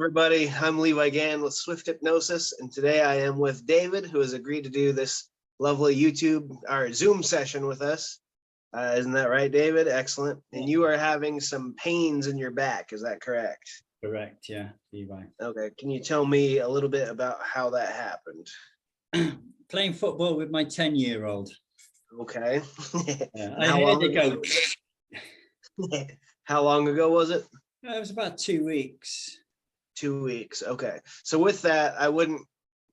everybody. I'm Levi Gann with Swift Hypnosis, and today I am with David, who has agreed to do this lovely YouTube or Zoom session with us. Isn't that right, David? Excellent. And you are having some pains in your back, is that correct? Correct, yeah, Levi. Okay, can you tell me a little bit about how that happened? Playing football with my 10-year-old. Okay. I heard it go. How long ago was it? It was about 2 weeks. 2 weeks. Okay. So with that, I wouldn't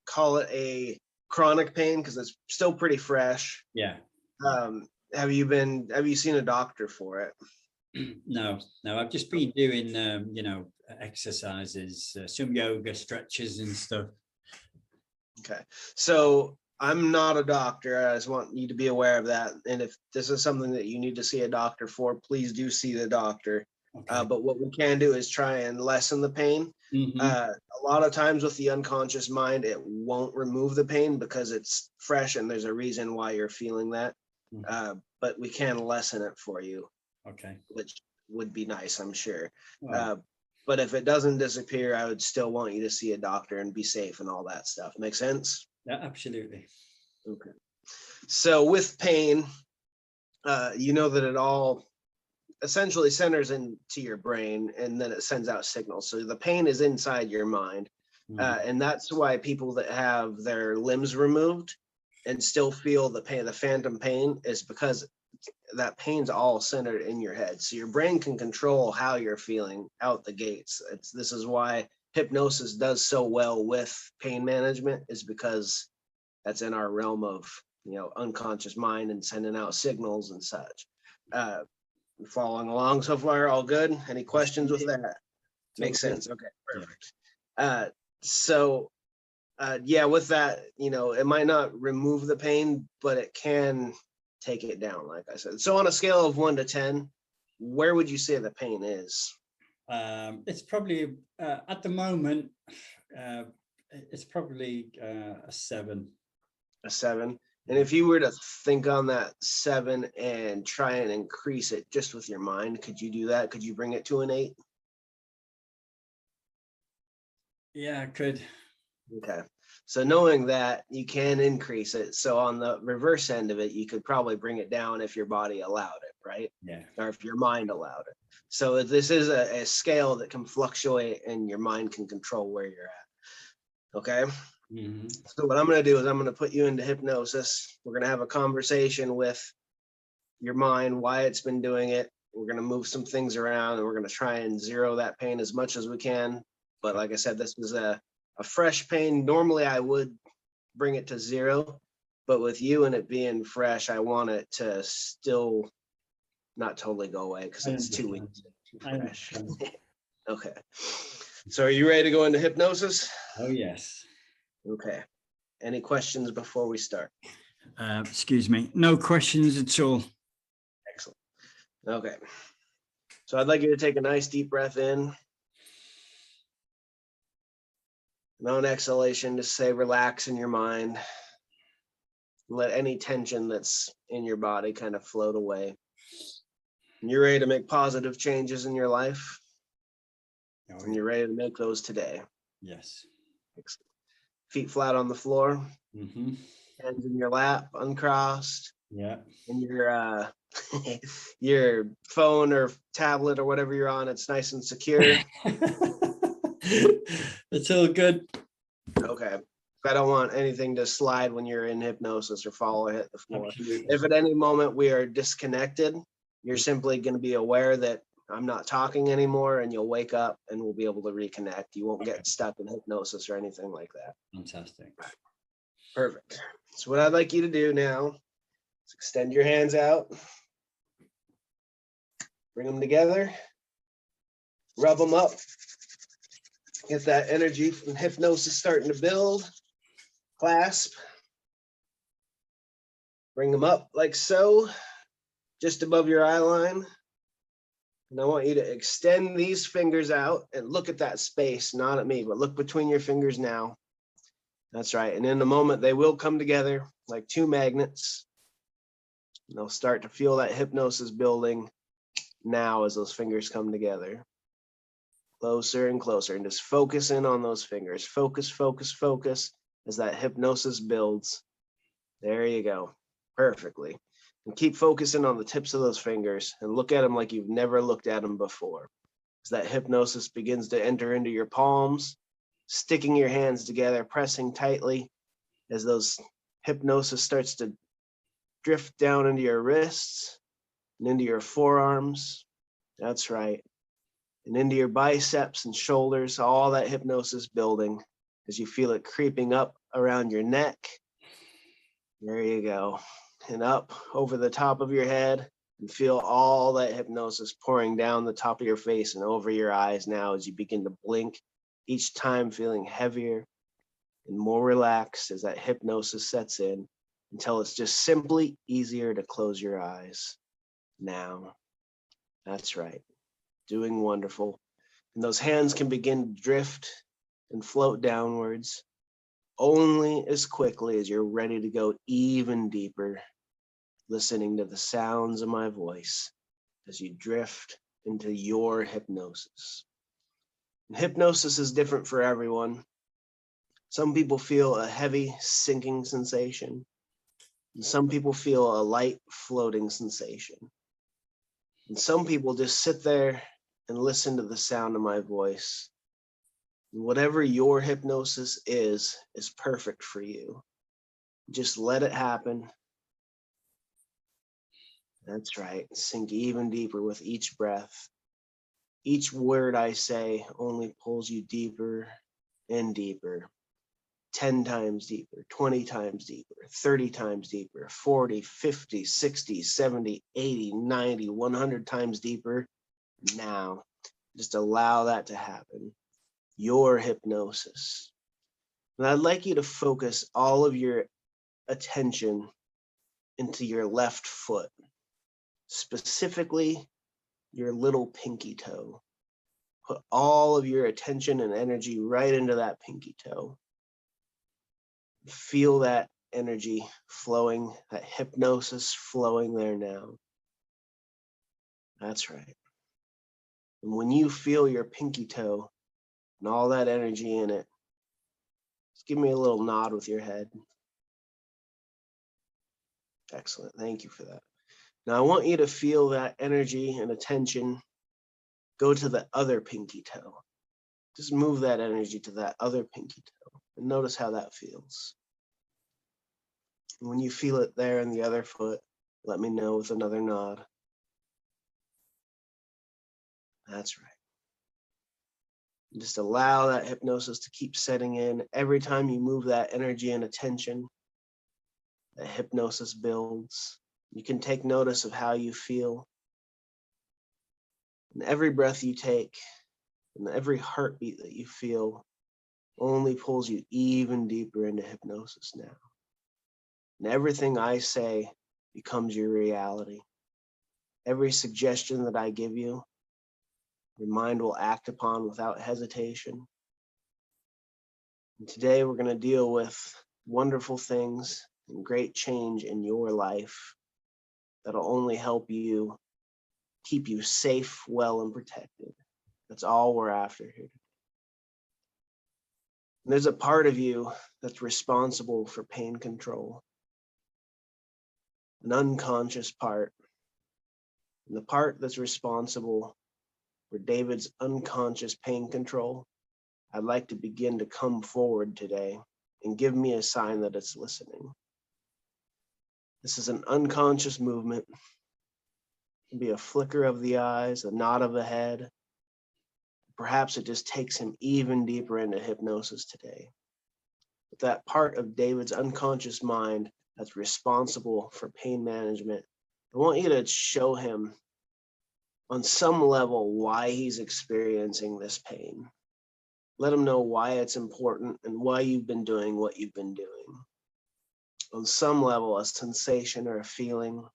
call it a chronic pain because it's still pretty fresh. Yeah. Have you seen a doctor for it? No, I've just been doing, exercises, some yoga stretches and stuff. Okay. So I'm not a doctor. I just want you to be aware of that. And if this is something that you need to see a doctor for, please do see the doctor. Okay. But what we can do is try and lessen the pain. A lot of times with the unconscious mind, it won't remove the pain because it's fresh and there's a reason why you're feeling that. But we can lessen it for you. Okay. Which would be nice, I'm sure. But if it doesn't disappear, I would still want you to see a doctor and be safe and all that stuff. Make sense? Yeah, absolutely. Okay. So with pain, you know that it all essentially centers into your brain and then it sends out signals. So the pain is inside your mind. And that's why people that have their limbs removed and still feel the pain, the phantom pain, is because that pain's all centered in your head. So your brain can control how you're feeling out the gates. This is why hypnosis does so well with pain management, is because that's in our realm of, unconscious mind and sending out signals and such. Following along so far, all good? Any questions with that? Makes sense. Okay, perfect. With that, it might not remove the pain, but it can take it down, like I said. So on a scale of 1 to 10, where would you say the pain is? It's probably, at the moment, it's probably a 7. A 7. And if you were to think on that 7 and try and increase it just with your mind, could you do that? Could you bring it to an 8? Yeah, I could. Okay. So knowing that, you can increase it. So on the reverse end of it, you could probably bring it down if your body allowed it, right? Yeah. Or if your mind allowed it. So this is a scale that can fluctuate and your mind can control where you're at. Okay. So what I'm going to do is I'm going to put you into hypnosis. We're going to have a conversation with your mind, why it's been doing it. We're going to move some things around and we're going to try and zero that pain as much as we can. But like I said, this is a fresh pain. Normally I would bring it to 0, but with you and it being fresh, I want it to still not totally go away because it's 2 weeks fresh. Okay. So are you ready to go into hypnosis? Oh, yes. Okay. Any questions before we start? Excuse me. No questions at all. Excellent. Okay. So I'd like you to take a nice deep breath in. And on exhalation, just say relax in your mind. Let any tension that's in your body kind of float away. And you're ready to make positive changes in your life. And you're ready to make those today. Yes. Excellent. Feet flat on the floor. Hands in your lap, uncrossed. Yeah. And your your phone or tablet or whatever you're on, it's nice and secure. It's all good. Okay. I don't want anything to slide when you're in hypnosis or fall or hit the floor. Absolutely. If at any moment we are disconnected, you're simply going to be aware that I'm not talking anymore and you'll wake up and we'll be able to reconnect. You won't get stuck in hypnosis or anything like that. Fantastic. Perfect. So what I'd like you to do now is extend your hands out, bring them together, rub them up, get that energy from hypnosis starting to build, clasp, bring them up like so, just above your eye line. And I want you to extend these fingers out and look at that space, not at me, but look between your fingers now. That's right. And in a moment, they will come together like 2 magnets. And they'll start to feel that hypnosis building now as those fingers come together. Closer and closer, and just focus in on those fingers. Focus, focus, focus as that hypnosis builds. There you go. Perfectly. And keep focusing on the tips of those fingers and look at them like you've never looked at them before. As that hypnosis begins to enter into your palms, sticking your hands together, pressing tightly as those hypnosis starts to drift down into your wrists and into your forearms. That's right. And into your biceps and shoulders, all that hypnosis building as you feel it creeping up around your neck. There you go. And up over the top of your head, and feel all that hypnosis pouring down the top of your face and over your eyes now as you begin to blink, each time feeling heavier and more relaxed as that hypnosis sets in until it's just simply easier to close your eyes now. That's right. Doing wonderful. And those hands can begin to drift and float downwards only as quickly as you're ready to go even deeper, listening to the sounds of my voice as you drift into your hypnosis. And hypnosis is different for everyone. Some people feel a heavy sinking sensation, and some people feel a light floating sensation. And some people just sit there and listen to the sound of my voice. And whatever your hypnosis is perfect for you. Just let it happen. That's right. Sink even deeper with each breath. Each word I say only pulls you deeper and deeper. 10 times deeper, 20 times deeper, 30 times deeper, 40, 50, 60, 70, 80, 90, 100 times deeper. Now, just allow that to happen. Your hypnosis. And I'd like you to focus all of your attention into your left foot, specifically your little pinky toe. Put all of your attention and energy right into that pinky toe. Feel that energy flowing, that hypnosis flowing there now. That's right. And when you feel your pinky toe and all that energy in it, just give me a little nod with your head. Excellent. Thank you for that. Now I want you to feel that energy and attention go to the other pinky toe. Just move that energy to that other pinky toe and notice how that feels. And when you feel it there in the other foot, let me know with another nod. That's right. And just allow that hypnosis to keep setting in. Every time you move that energy and attention, that hypnosis builds. You can take notice of how you feel. And every breath you take and every heartbeat that you feel only pulls you even deeper into hypnosis now. And everything I say becomes your reality. Every suggestion that I give you, your mind will act upon without hesitation. And today we're going to deal with wonderful things and great change in your life that'll only help you keep you safe, well, and protected. That's all we're after here. And there's a part of you that's responsible for pain control, an unconscious part. And the part that's responsible for David's unconscious pain control, I'd like to begin to come forward today and give me a sign that it's listening. This is an unconscious movement. It can be a flicker of the eyes, a nod of the head. Perhaps it just takes him even deeper into hypnosis today. But that part of David's unconscious mind that's responsible for pain management, I want you to show him on some level why he's experiencing this pain. Let him know why it's important and why you've been doing what you've been doing. On some level, a sensation or a feeling,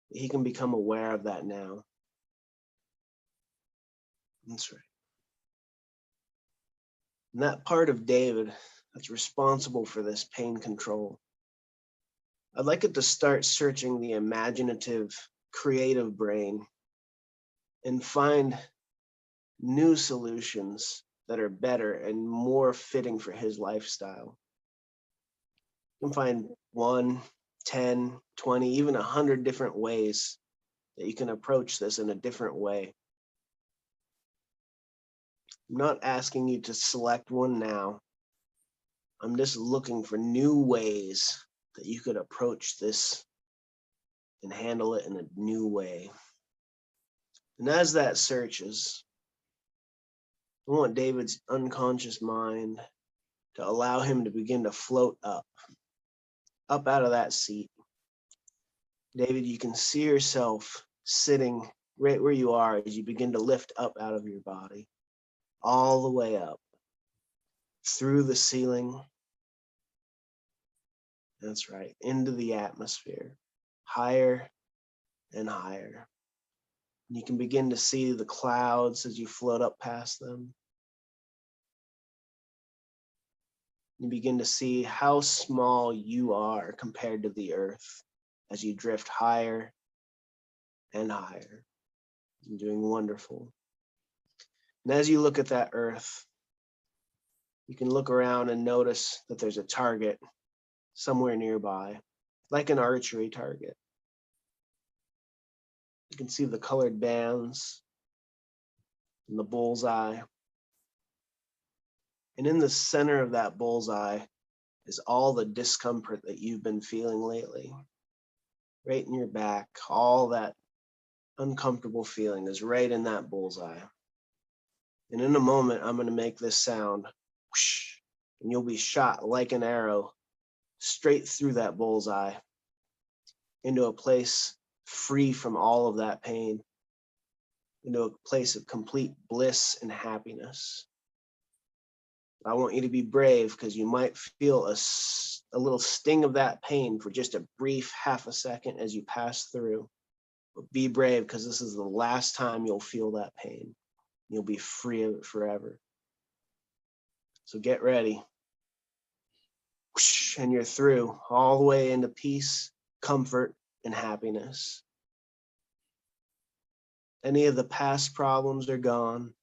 he can become aware of that now. That's right. And that part of David that's responsible for this pain control, I'd like it to start searching the imaginative, creative brain and find new solutions that are better and more fitting for his lifestyle. You can find 1, 10, 20, even 100 different ways that you can approach this in a different way. I'm not asking you to select one now. I'm just looking for new ways that you could approach this and handle it in a new way. And as that searches, I want David's unconscious mind to allow him to begin to float up out of that seat. David, you can see yourself sitting right where you are as you begin to lift up out of your body, all the way up, through the ceiling. That's right, into the atmosphere, higher and higher. And you can begin to see the clouds as you float up past them. You begin to see how small you are compared to the earth as you drift higher and higher. You're doing wonderful. And as you look at that earth, you can look around and notice that there's a target somewhere nearby, like an archery target. You can see the colored bands and the bullseye. And in the center of that bullseye is all the discomfort that you've been feeling lately. Right in your back, all that uncomfortable feeling is right in that bullseye. And in a moment, I'm going to make this sound, whoosh, and you'll be shot like an arrow straight through that bullseye into a place free from all of that pain, into a place of complete bliss and happiness. I want you to be brave because you might feel a little sting of that pain for just a brief half a second as you pass through. But be brave because this is the last time you'll feel that pain. You'll be free of it forever. So get ready. Whoosh, and you're through all the way into peace, comfort, and happiness. Any of the past problems are gone.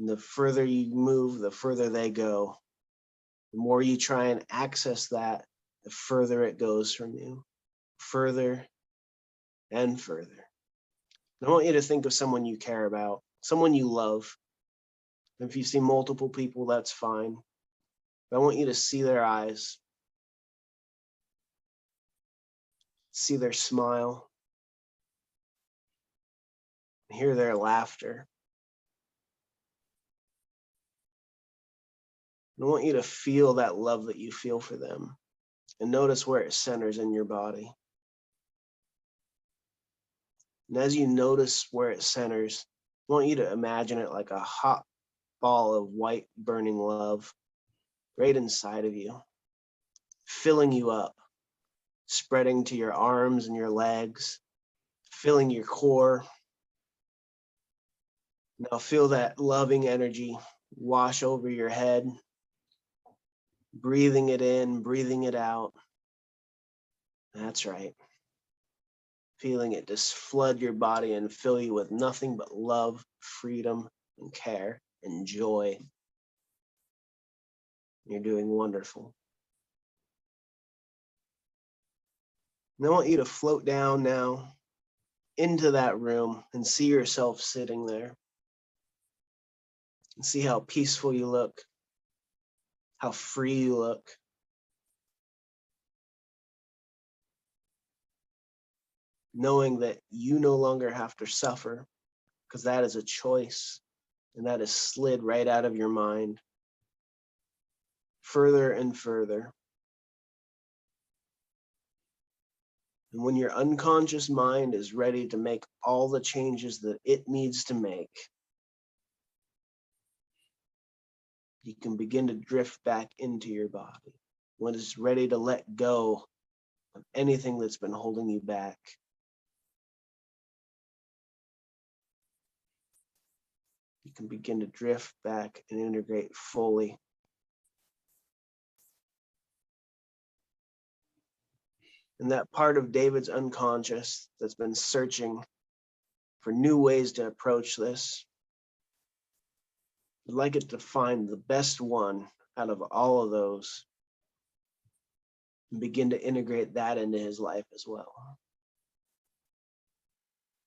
And the further you move, the further they go. The more you try and access that, the further it goes from you. Further and further. And I want you to think of someone you care about, someone you love. And if you see multiple people, that's fine. But I want you to see their eyes, see their smile, hear their laughter. And I want you to feel that love that you feel for them and notice where it centers in your body. And as you notice where it centers, I want you to imagine it like a hot ball of white burning love right inside of you, filling you up, spreading to your arms and your legs, filling your core. Now feel that loving energy wash over your head, breathing it in, breathing it out. That's right. Feeling it just flood your body and fill you with nothing but love, freedom, and care and joy. You're doing wonderful. And I want you to float down now into that room and see yourself sitting there. And see how peaceful you look, how free you look. Knowing that you no longer have to suffer, because that is a choice, and that is slid right out of your mind, further and further. And when your unconscious mind is ready to make all the changes that it needs to make, you can begin to drift back into your body. When it's ready to let go of anything that's been holding you back. You can begin to drift back and integrate fully. And that part of David's unconscious that's been searching for new ways to approach this I'd like it to find the best one out of all of those and begin to integrate that into his life as well.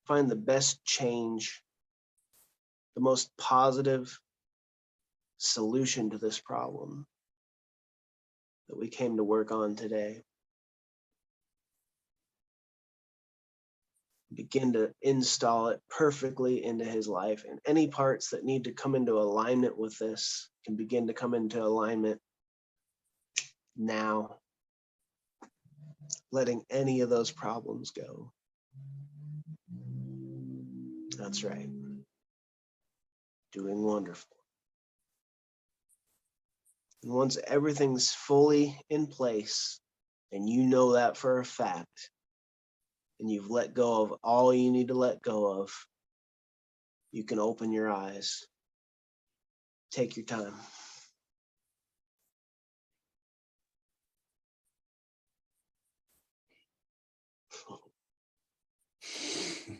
Find the best change, the most positive solution to this problem that we came to work on today. Begin to install it perfectly into his life, and any parts that need to come into alignment with this can begin to come into alignment now, letting any of those problems go. That's right. Doing wonderful. And once everything's fully in place, and you know that for a fact, and you've let go of all you need to let go of, you can open your eyes. Take your time.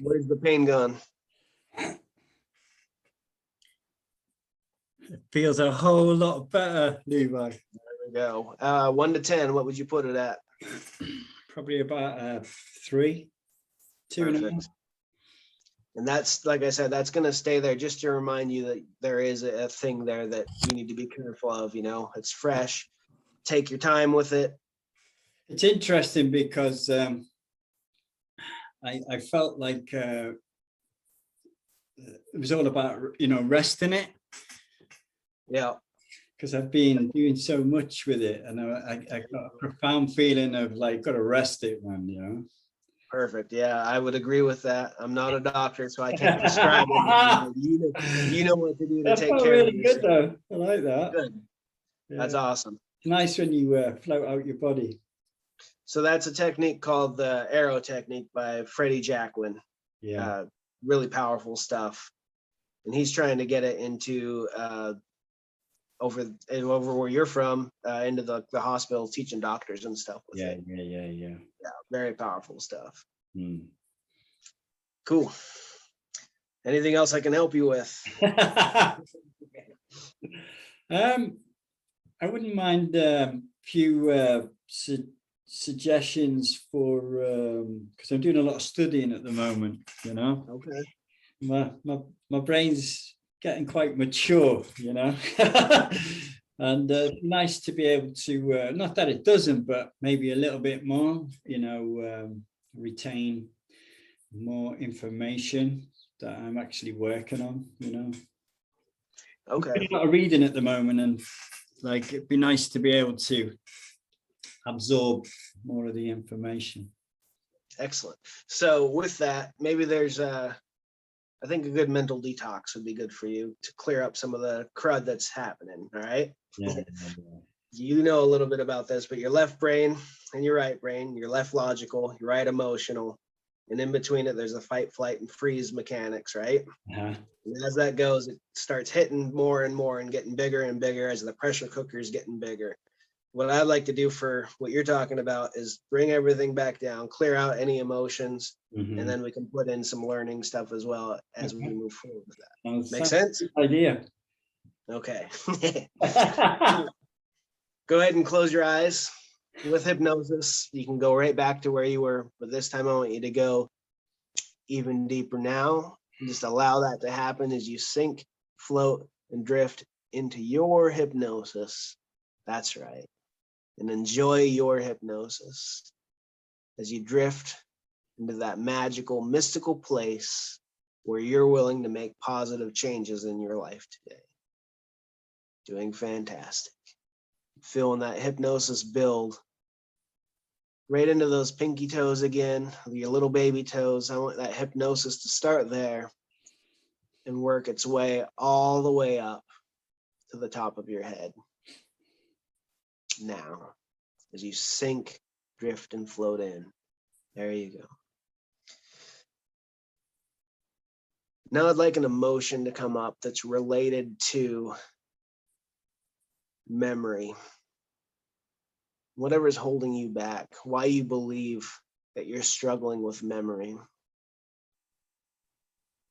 Where's the pain gone? It feels a whole lot better, Levi. There we go. 1 to 10, what would you put it at? Probably about 3, 2.5. Perfect. And that's, like I said, that's going to stay there just to remind you that there is a thing there that you need to be careful of. You know, it's fresh. Take your time with it. It's interesting because I felt like it was all about, resting it. Yeah. Because I've been doing so much with it, and I got a profound feeling of like, got to rest it, man, Perfect. Yeah, I would agree with that. I'm not a doctor, so I can't prescribe it. You know what to do to That take felt care really of good, yourself. though. I like that. Good. Yeah. That's awesome. It's nice when you float out your body. So that's a technique called the arrow technique by Freddie Jacquin. Yeah. Really powerful stuff. And he's trying to get it into over where you're from, into the hospital, teaching doctors and stuff with it. Yeah. Yeah, very powerful stuff. Hmm. Cool. Anything else I can help you with? I wouldn't mind a few suggestions for, because I'm doing a lot of studying at the moment, Okay. My brain's getting quite mature, and nice to be able to, not that it doesn't, but maybe a little bit more, retain more information that I'm actually working on, Okay. I'm doing a lot of reading at the moment, and like it'd be nice to be able to absorb more of the information. Excellent. So with that, maybe there's I think a good mental detox would be good for you to clear up some of the crud that's happening. All right. Yeah. You know a little bit about this, but your left brain and your right brain, your left logical, your right emotional, and in between it, there's a fight, flight, and freeze mechanics, right? Uh-huh. And as that goes, it starts hitting more and more and getting bigger and bigger as the pressure cooker is getting bigger. What I'd like to do for what you're talking about is bring everything back down, clear out any emotions, and then we can put in some learning stuff as well as we move forward with that. Make sense? Idea. Okay. Go ahead and close your eyes. With hypnosis, you can go right back to where you were, but this time I want you to go even deeper now. Just allow that to happen as you sink, float, and drift into your hypnosis. That's right. And enjoy your hypnosis as you drift into that magical, mystical place where you're willing to make positive changes in your life today. Doing fantastic. Feeling that hypnosis build right into those pinky toes again, your little baby toes. I want that hypnosis to start there and work its way all the way up to the top of your head. Now, as you sink, drift, and float in, there you go. Now I'd like an emotion to come up that's related to memory. Whatever is holding you back, why you believe that you're struggling with memory.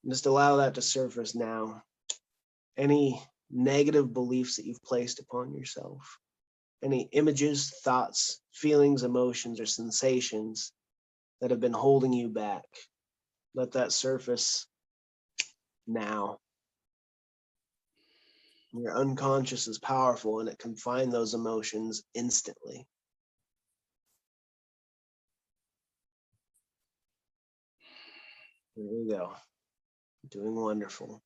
Just allow that to surface now. Any negative beliefs that you've placed upon yourself, any images, thoughts, feelings, emotions, or sensations that have been holding you back. Let that surface now. Your unconscious is powerful and it can find those emotions instantly. There we go. Doing wonderful.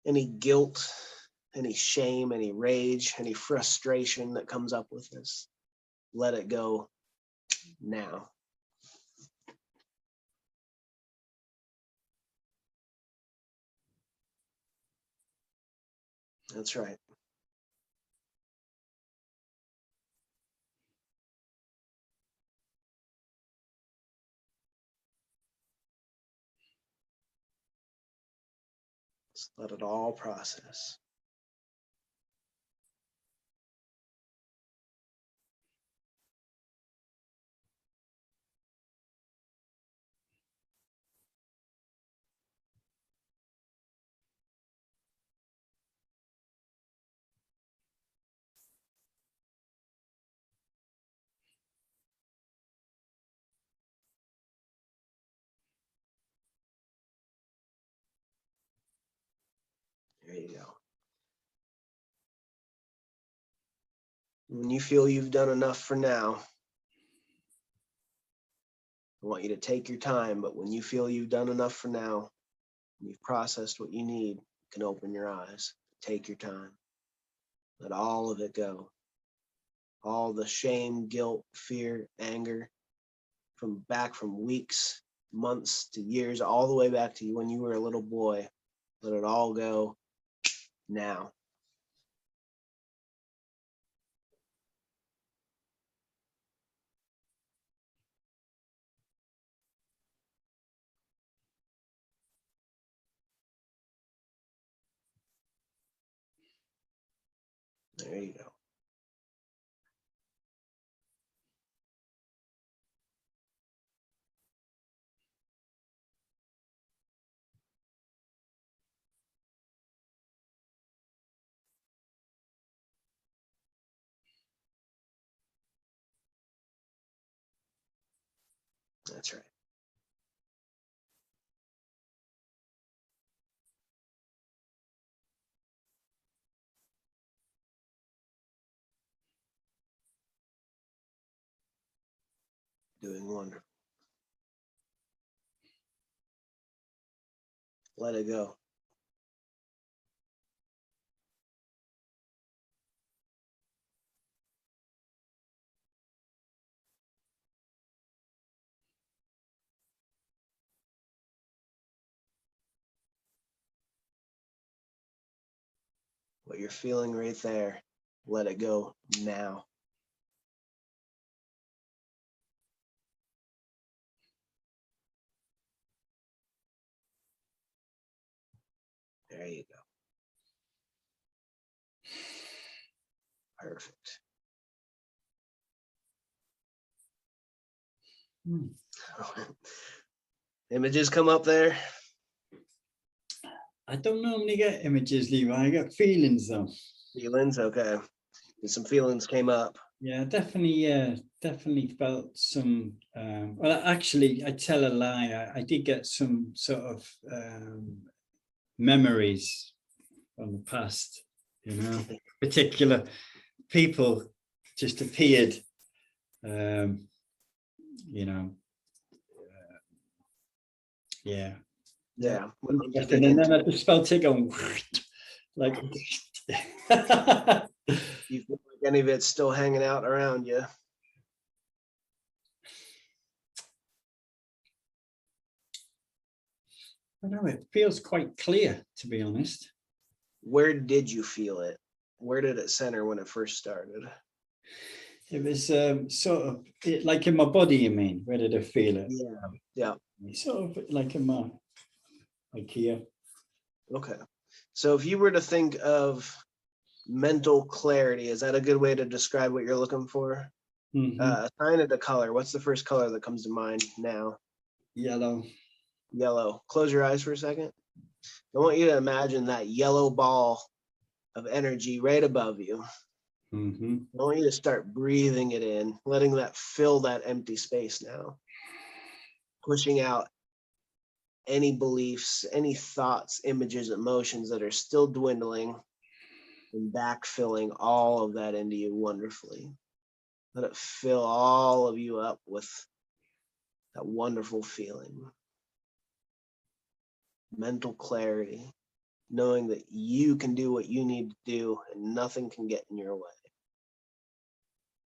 Any guilt, any shame, any rage, any frustration that comes up with this, let it go now. That's right. Just let it all process. There you go. When you feel you've done enough for now, I want you to take your time, but when you feel you've done enough for now, you've processed what you need, you can open your eyes. Take your time. Let all of it go. All the shame, guilt, fear, anger from weeks, months to years, all the way back to you when you were a little boy. Let it all go now. There you go. That's right. Doing wonderful. Let it go. What you're feeling right there, let it go now. There you go. Perfect. Images come up there? I don't normally get images, Levi. I get feelings though. Feelings? Okay. And some feelings came up. Yeah, definitely felt some. Well, actually, I tell a lie. I did get some sort of memories from the past. You know, particular people just appeared. You know, yeah. Yeah. Interesting. And then I just felt it going like. You feel like any of it's still hanging out around you? I know it feels quite clear, to be honest. Where did you feel it? Where did it center when it first started? It was sort of like in my body, you mean? Where did I feel it? Yeah. Sort of like in my, like here. Okay. So if you were to think of mental clarity, is that a good way to describe what you're looking for? Assign it a color. What's the first color that comes to mind now? Yellow. Yellow. Close your eyes for a second. I want you to imagine that yellow ball of energy right above you. Mm-hmm. I want you to start breathing it in, letting that fill that empty space now. Pushing out any beliefs, any thoughts, images, emotions that are still dwindling, and backfilling all of that into you wonderfully. Let it fill all of you up with that wonderful feeling. Mental clarity, knowing that you can do what you need to do and nothing can get in your way.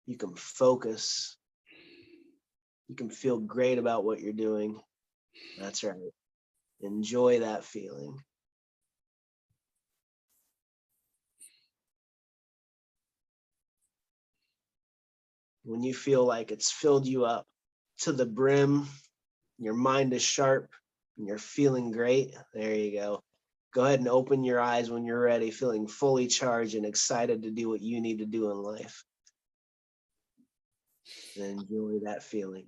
You can focus. You can feel great about what you're doing. That's right. Enjoy that feeling. When you feel like it's filled you up to the brim, your mind is sharp, and you're feeling great, there you go. Go ahead and open your eyes when you're ready, feeling fully charged and excited to do what you need to do in life. And enjoy that feeling.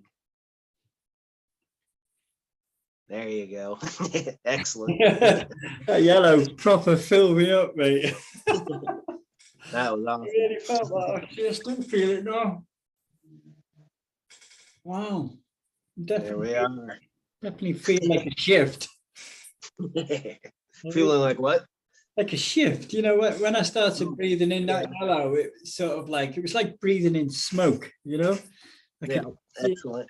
There you go. Excellent. That yellow proper filled me up, mate. That was I awesome. really felt that. I just don't feel it now. Wow. There we are. Definitely feel like a shift. Feeling like what? Like a shift. You know, when I started breathing in that yellow, it was sort of like, it was like breathing in smoke, you know? Yeah, excellent.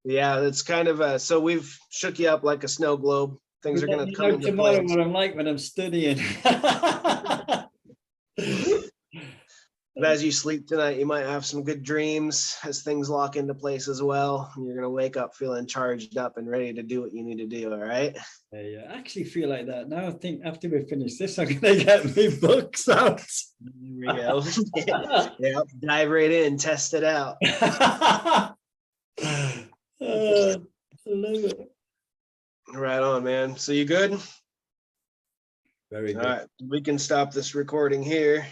Yeah, it's kind of so we've shook you up like a snow globe. Things are going to come into tomorrow place. what I'm like when I'm studying. But as you sleep tonight, you might have some good dreams as things lock into place as well. You're going to wake up feeling charged up and ready to do what you need to do. All right. Yeah, I actually feel like that now. I think after we finish this, I'm going to get my books out. Here we go. Yeah, dive right in, test it out. I love it. Right on, man. So you good? Very good. All right, we can stop this recording here.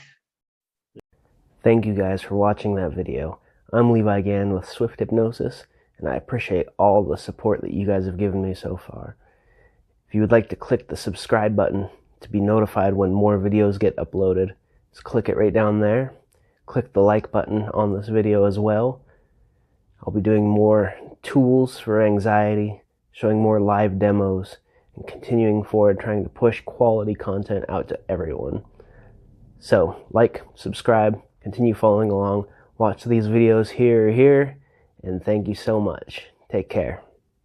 Thank you guys for watching that video. I'm Levi Gann with Swift Hypnosis, and I appreciate all the support that you guys have given me so far. If you would like to click the subscribe button to be notified when more videos get uploaded, just click it right down there. Click the like button on this video as well. I'll be doing more tools for anxiety, showing more live demos, and continuing forward trying to push quality content out to everyone. So, like, subscribe, continue following along, watch these videos here, and thank you so much. Take care.